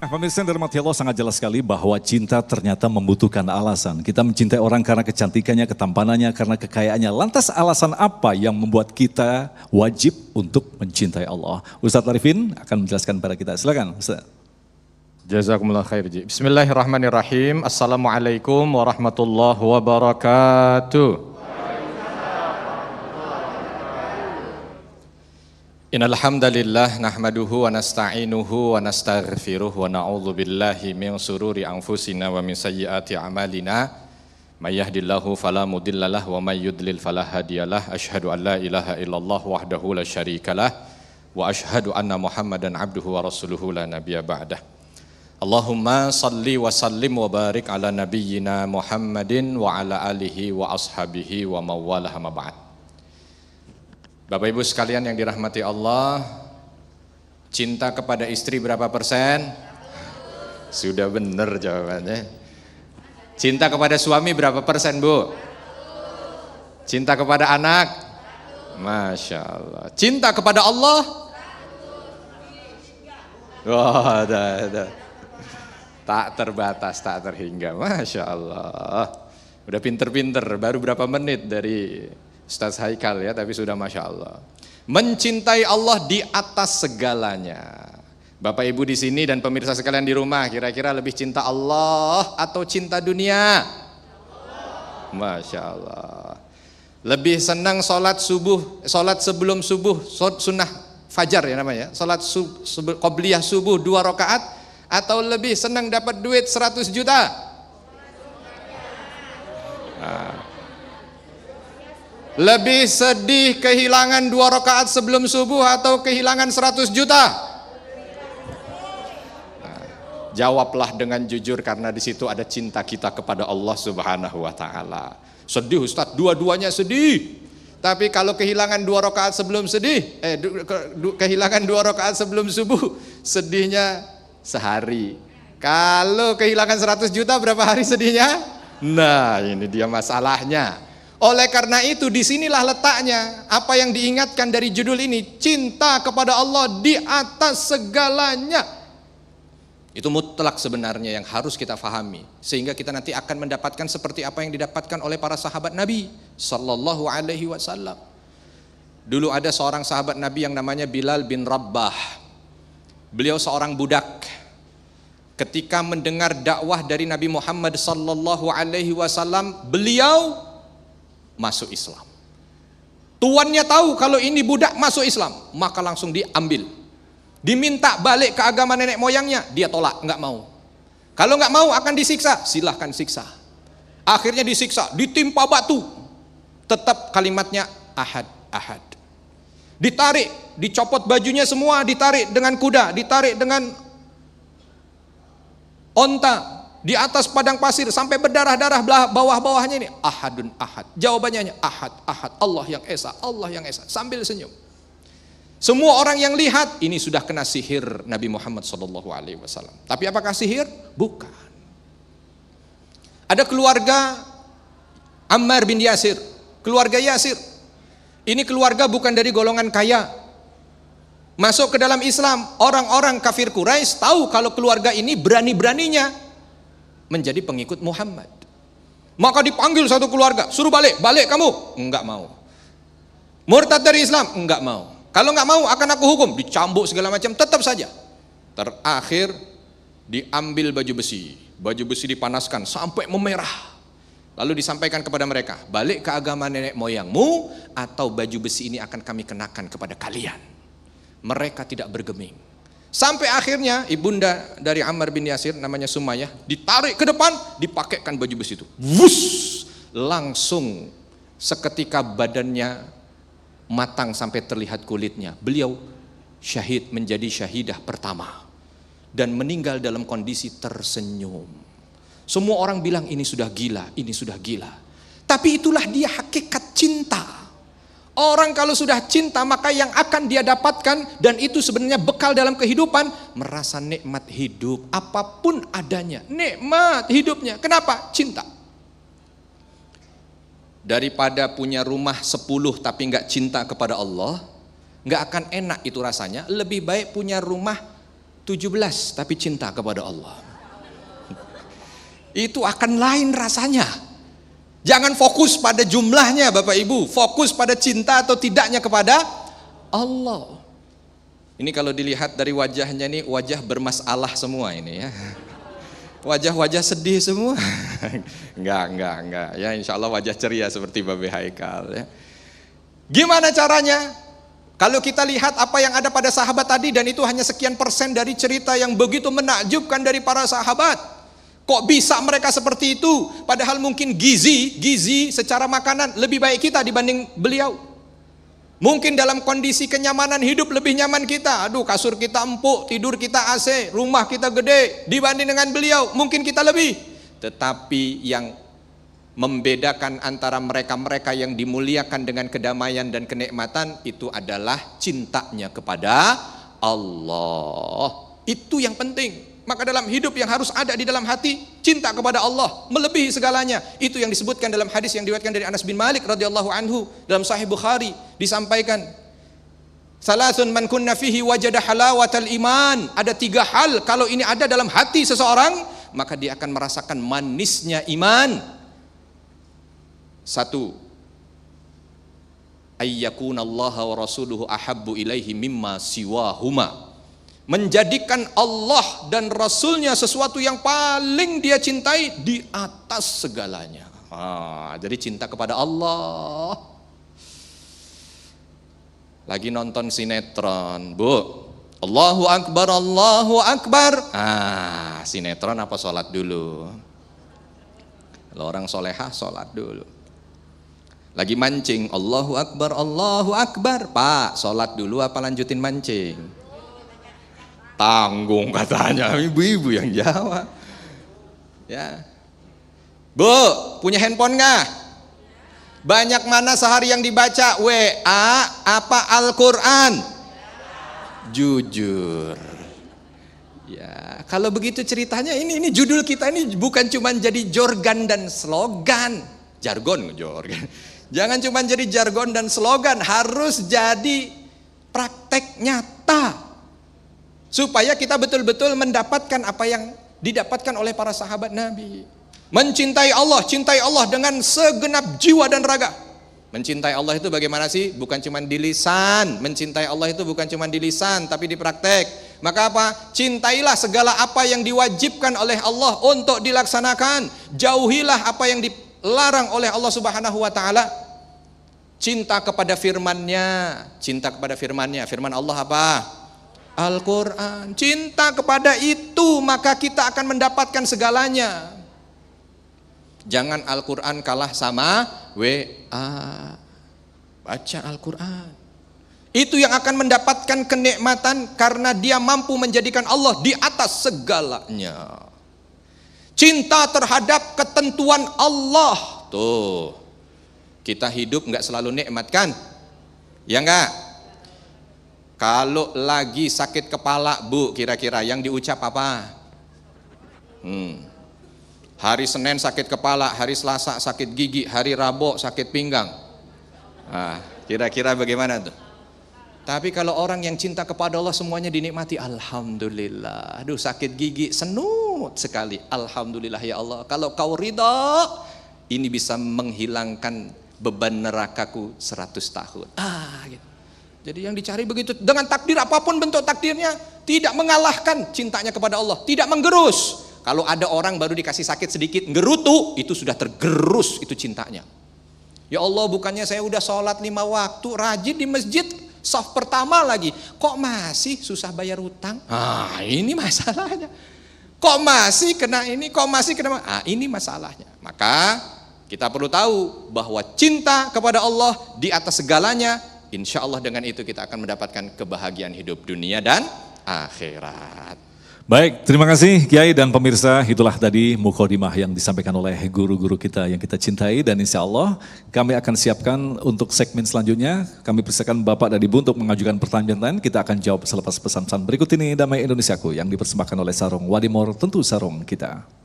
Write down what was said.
Nah, pemirsa yang dirahmati Allah, sangat jelas sekali bahwa cinta ternyata membutuhkan alasan. Kita mencintai orang karena kecantikannya, ketampanannya, karena kekayaannya. Lantas alasan apa yang membuat kita wajib untuk mencintai Allah? Ustadz Arifin akan menjelaskan kepada kita. Silakan Ustadz. Jazakumullah khair. Bismillahirrahmanirrahim. Assalamualaikum warahmatullahi wabarakatuh. Innal hamdalillah nahmaduhu wa nasta'inuhu wa nastaghfiruh wa na'udzu billahi min shururi anfusina wa min sayyiati a'malina. May yahdihillahu fala mudhillalah wa may yudlil fala hadiyalah. Asyhadu an la ilaha illallah wahdahu la syarikalah wa asyhadu anna Muhammadan abduhu wa rasuluhu la nabiyya ba'dah. Allahumma salli wa sallim wa barik ala nabiyyina Muhammadin wa ala alihi wa ashabihi wa mawalah ma ba'd. Bapak Ibu sekalian yang dirahmati Allah, cinta kepada istri berapa persen? Sudah benar jawabannya. Cinta kepada suami berapa persen, Bu? Cinta kepada anak? Masya Allah. Cinta kepada Allah? Wah, tak terbatas, tak terhingga. Masya Allah. Udah pinter-pinter, baru berapa menit dari Ustaz Haikal ya, tapi sudah Masya Allah. Mencintai Allah di atas segalanya. Bapak Ibu di sini dan pemirsa sekalian di rumah, kira-kira lebih cinta Allah atau cinta dunia? Masya Allah. Lebih senang sholat subuh, sholat sebelum subuh, sunnah fajar ya namanya, sholat qobliyah subuh 2 rakaat, atau lebih senang dapat duit 100 juta? Nah. Lebih sedih kehilangan 2 rakaat sebelum subuh atau kehilangan 100 juta? Nah, jawablah dengan jujur karena di situ ada cinta kita kepada Allah Subhanahu wa taala. Sedih Ustaz, dua-duanya sedih. Tapi kalau kehilangan 2 rakaat sebelum kehilangan 2 rakaat sebelum subuh, sedihnya sehari. Kalau kehilangan 100 juta berapa hari sedihnya? Nah, ini dia masalahnya. Oleh karena itu disinilah letaknya apa yang diingatkan dari judul ini, cinta kepada Allah di atas segalanya. Itu mutlak sebenarnya yang harus kita fahami, sehingga kita nanti akan mendapatkan seperti apa yang didapatkan oleh para sahabat Nabi Sallallahu Alaihi Wasallam. Dulu ada seorang sahabat Nabi yang namanya Bilal bin Rabbah. Beliau seorang budak. Ketika mendengar dakwah dari Nabi Muhammad Sallallahu Alaihi Wasallam, beliau masuk Islam. Tuannya tahu kalau ini budak masuk Islam, maka langsung diambil. Diminta balik ke agama nenek moyangnya, dia tolak, nggak mau. Kalau nggak mau akan disiksa, silahkan siksa. Akhirnya disiksa, ditimpa batu. Tetap kalimatnya ahad, ahad. Ditarik, dicopot bajunya semua, ditarik dengan kuda, ditarik dengan onta. Di atas padang pasir sampai berdarah-darah bawah-bawahnya ini ahadun ahad. Jawabannya ahad, ahad, Allah yang esa, Allah yang esa, sambil senyum. Semua orang yang lihat ini sudah kena sihir Nabi Muhammad SAW. Tapi apakah sihir? Bukan. Ada keluarga Ammar bin Yasir, keluarga Yasir. Ini keluarga bukan dari golongan kaya. Masuk ke dalam Islam, orang-orang kafir Quraisy tahu kalau keluarga ini berani-beraninya menjadi pengikut Muhammad. Maka dipanggil satu keluarga, suruh balik, balik kamu. Enggak mau. Murtad dari Islam, enggak mau. Kalau enggak mau akan aku hukum, dicambuk segala macam, tetap saja. Terakhir diambil baju besi dipanaskan sampai memerah. Lalu disampaikan kepada mereka, balik ke agama nenek moyangmu atau baju besi ini akan kami kenakan kepada kalian. Mereka tidak bergeming. Sampai akhirnya ibunda dari Ammar bin Yasir namanya Sumayyah ditarik ke depan, dipakaikan baju besi itu. Wus! Langsung seketika badannya matang sampai terlihat kulitnya. Beliau syahid, menjadi syahidah pertama dan meninggal dalam kondisi tersenyum. Semua orang bilang ini sudah gila, ini sudah gila. Tapi itulah dia hakikat cinta. Orang kalau sudah cinta maka yang akan dia dapatkan, dan itu sebenarnya bekal dalam kehidupan, merasa nikmat hidup apapun adanya, nikmat hidupnya. Kenapa? Cinta. Daripada punya rumah 10 tapi nggak cinta kepada Allah, nggak akan enak itu rasanya. Lebih baik punya rumah 17 tapi cinta kepada Allah. Itu akan lain rasanya. Jangan fokus pada jumlahnya Bapak Ibu, fokus pada cinta atau tidaknya kepada Allah. Ini kalau dilihat dari wajahnya nih, wajah bermasalah semua ini ya. Wajah-wajah sedih semua. Enggak. Ya insya Allah wajah ceria seperti Babe Haikal ya. Gimana caranya? Kalau kita lihat apa yang ada pada sahabat tadi, dan itu hanya sekian persen dari cerita yang begitu menakjubkan dari para sahabat. Kok bisa mereka seperti itu? Padahal mungkin gizi secara makanan lebih baik kita dibanding beliau. Mungkin dalam kondisi kenyamanan hidup lebih nyaman kita. Aduh, kasur kita empuk, tidur kita AC, rumah kita gede, dibanding dengan beliau mungkin kita lebih. Tetapi yang membedakan antara mereka-mereka yang dimuliakan dengan kedamaian dan kenikmatan itu adalah cintanya kepada Allah. Itu yang penting. Maka dalam hidup yang harus ada di dalam hati, cinta kepada Allah melebihi segalanya. Itu yang disebutkan dalam hadis yang diriwayatkan dari Anas bin Malik radhiyallahu anhu dalam Sahih Bukhari, disampaikan, salasun man kunna fihi wajada halawatal iman. Ada 3 hal kalau ini ada dalam hati seseorang, maka dia akan merasakan manisnya iman. 1, ayyakunallaha wa rasuluhu ahabbu ilaihi mimma siwahuma. Menjadikan Allah dan Rasulnya sesuatu yang paling dia cintai di atas segalanya. Jadi cinta kepada Allah. Lagi nonton sinetron, Bu, Allahu Akbar, Allahu Akbar. Sinetron apa sholat dulu? Kalau orang solehah sholat dulu. Lagi mancing, Allahu Akbar, Allahu Akbar. Pak, sholat dulu apa lanjutin mancing? Tanggung katanya, ibu-ibu yang jawab. Ya. Bu, punya handphone nggak? Banyak mana sehari yang dibaca? WA apa Al-Quran? Jujur. Ya, kalau begitu ceritanya ini judul kita ini bukan cuma jadi jargon dan slogan. Jargon. Jangan cuma jadi jargon dan slogan, harus jadi praktek nyata. Supaya kita betul-betul mendapatkan apa yang didapatkan oleh para sahabat Nabi. Mencintai Allah, cintai Allah dengan segenap jiwa dan raga. Mencintai Allah itu bagaimana sih? Bukan cuma di lisan. Mencintai Allah itu bukan cuma di lisan, tapi di praktek. Maka apa? Cintailah segala apa yang diwajibkan oleh Allah untuk dilaksanakan. Jauhilah apa yang dilarang oleh Allah Subhanahu wa taala. Cinta kepada firman-Nya. Cinta kepada firman-Nya. Firman Allah apa? Al-Quran. Cinta kepada itu, maka kita akan mendapatkan segalanya. Jangan Al-Quran kalah sama WA. Baca Al-Quran. Itu yang akan mendapatkan kenikmatan, karena dia mampu menjadikan Allah di atas segalanya. Cinta terhadap ketentuan Allah. Tuh, kita hidup nggak selalu nikmat kan? Ya enggak? Kalau lagi sakit kepala, Bu, kira-kira yang diucap apa? Hari Senin sakit kepala, hari Selasa sakit gigi, hari Rabu sakit pinggang. Kira-kira bagaimana tuh? Tapi kalau orang yang cinta kepada Allah semuanya dinikmati, alhamdulillah. Aduh, sakit gigi senut sekali, alhamdulillah ya Allah. Kalau kau ridha, ini bisa menghilangkan beban nerakaku 100 tahun. Gitu. Jadi yang dicari begitu, dengan takdir apapun bentuk takdirnya, tidak mengalahkan cintanya kepada Allah, tidak menggerus. Kalau ada orang baru dikasih sakit sedikit, ngerutu, itu sudah tergerus itu cintanya. Ya Allah, bukannya saya udah sholat 5 waktu, rajin di masjid, saf pertama lagi, kok masih susah bayar utang? Ini masalahnya. Kok masih kena ini, kok masih kena, ini masalahnya. Maka kita perlu tahu bahwa cinta kepada Allah di atas segalanya. Insya Allah dengan itu kita akan mendapatkan kebahagiaan hidup dunia dan akhirat. Baik, terima kasih Kiai dan pemirsa. Itulah tadi mukhodimah yang disampaikan oleh guru-guru kita yang kita cintai. Dan insya Allah kami akan siapkan untuk segmen selanjutnya. Kami persilakan Bapak dan Ibu untuk mengajukan pertanyaan. Kita akan jawab selepas pesan-pesan berikut ini. Damai Indonesiaku yang dipersembahkan oleh Sarung Wadimor, tentu sarung kita.